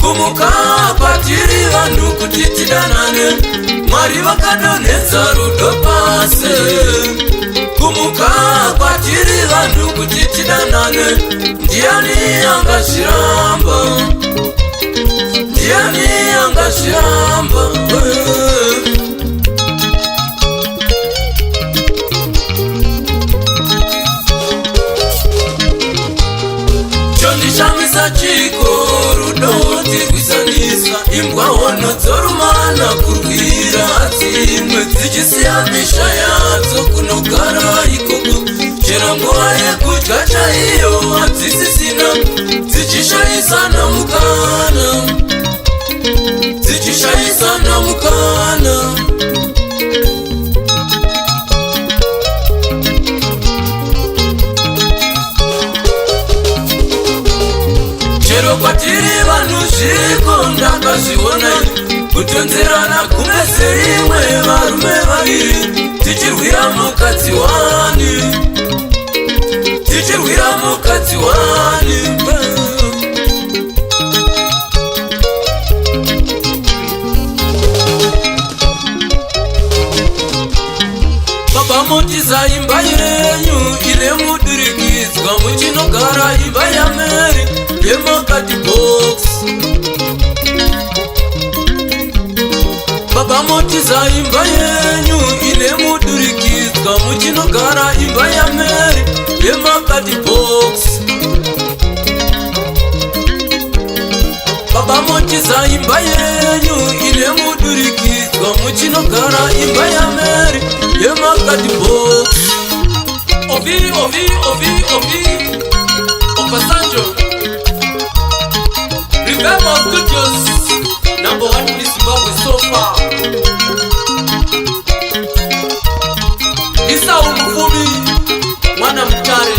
kumuka kwatiri vanhu kuti tidanane Mwari vakadonhedza rudo pasi kumuka kwatiri vanhu kuti tidanane ndiani angazviramba ndiani angazviramba chondishamisa chiko rudo tirwisanisa imbwa hono dzorumana kurwira dzimwe dzichisiya misha yadzo kunogara ikoko chero nguva yekudya chaiyo hadzisisina dzichishayisana mukana dzichishayisana mukana chero kwatiri vanhu zviko ndakazviona kutonzerana kumeze imwe varume vaviri tichirwira mukadzi wani tichirwira mukadzi wani baba motiza imba yenyu ine mudurikidzwa muchinogara imba yaMary yemakati box baba motiza imba yenyu ine mudurikidzwa muchinogara imba yaMary yemakati box baba motiza imba yenyu ine mudurikidzwa muchinogara imba yaMary yemakati box ovi Opasanjo Remember Studios #1 in Zimbabwe so far. Isa Umufumi Mwana Mtare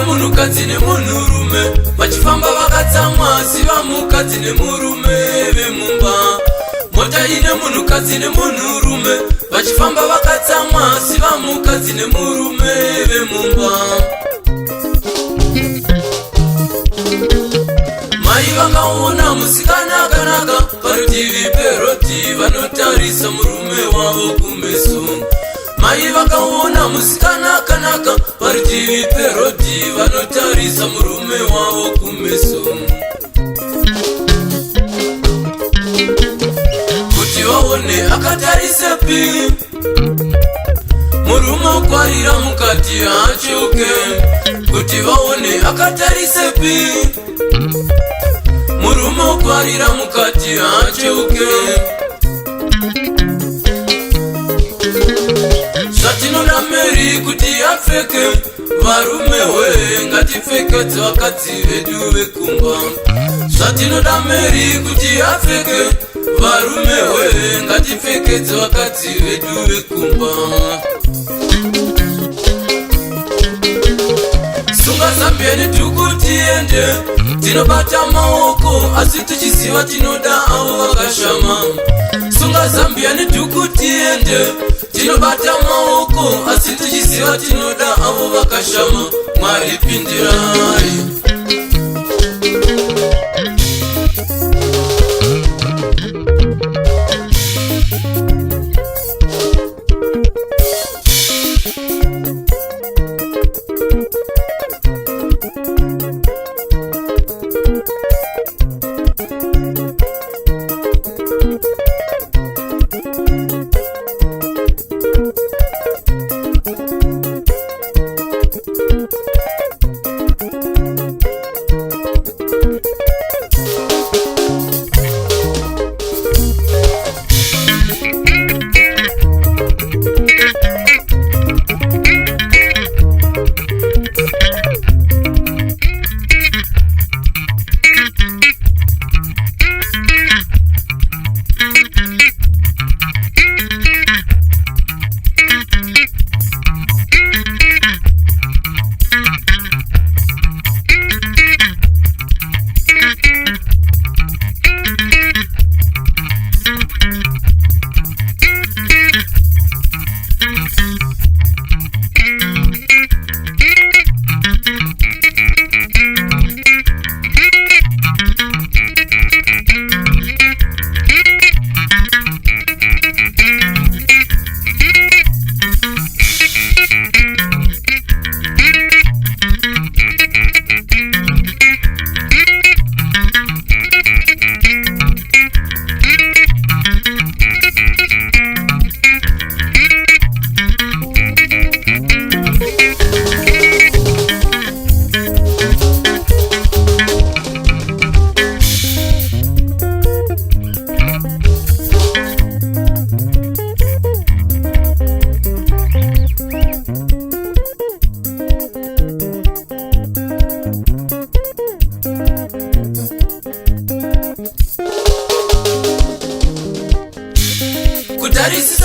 munhukadzi nemunhurume vachifamba vakatsamwa ziva mukadzi nemurume vemumba mota ine munhukadzi nemunhurume vachifamba vakatsamwa ziva mukadzi nemurume vemumba mai vakaona musikana akanaka parutivi peroti vanotarisa murume wavo kumeso mai vakaona musikana akanaka parutivi perodi vanotarisa murume wavo kumeso kuti vaone akatarisepi murume ukwarira mukati achoke kuti vaone akatarisepi murume ukwarira mukati achoke zvatinoda Mary kuti apfeke varume we ngatipfekedze vakadzi vedu vekumba zvatinoda Mary kuti apfeke varume we ngatipfekedze vakadzi vedu vekumba sunga zambieni dhuku tiende tinobata maoko asi tichiziva tinoda avo vakashama sunga zambieni dhuku tiende tinobata maoko asi tichiziva tinoda avo vakashama Mwari pindirai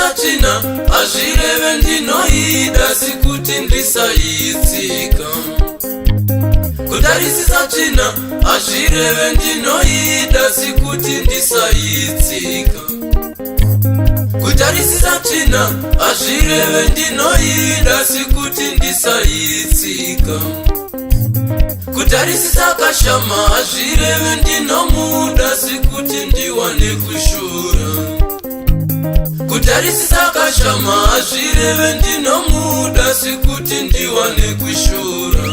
zachina azvireve ndinoida sikuti ndisaitsika. Kutarisisa china azvireve ndinoida sikuti ndisaitsika. Kutarisisa china azvireve ndinoida sikuti ndisaitsika. Kutarisisa kashama azvireve ndinomuda sikuti ndiwane kushura. Kutarisisa kashama azvireve ndinomuda sikuti ndiwane kushura.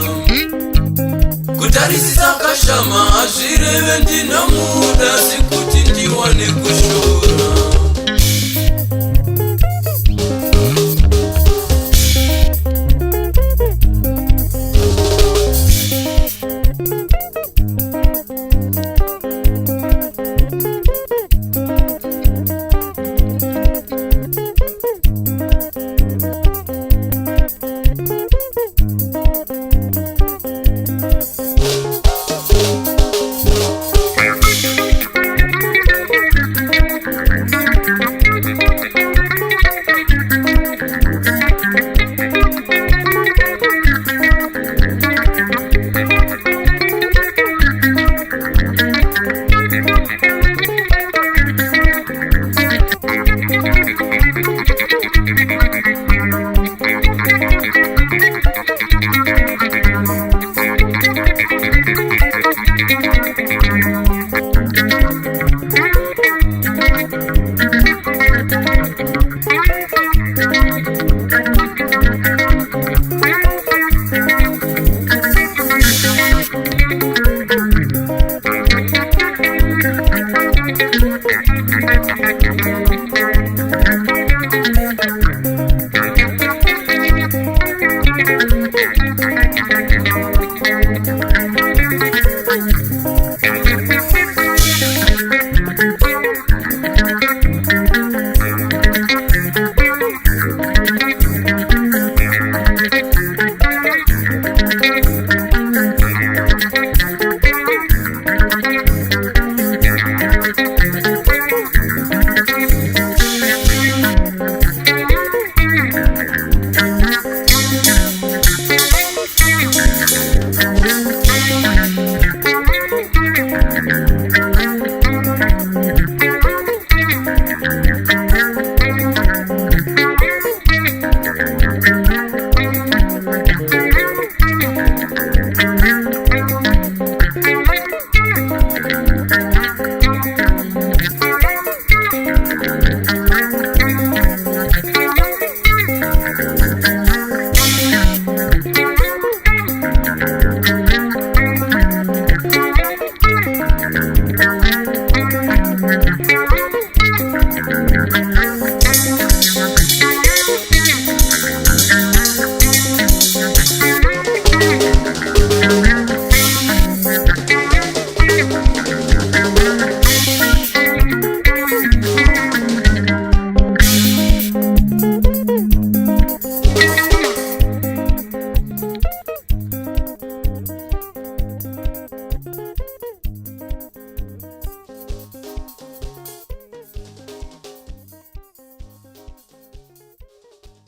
Kutarisisa kashama azvireve ndinomuda sikuti ndiwane kushura.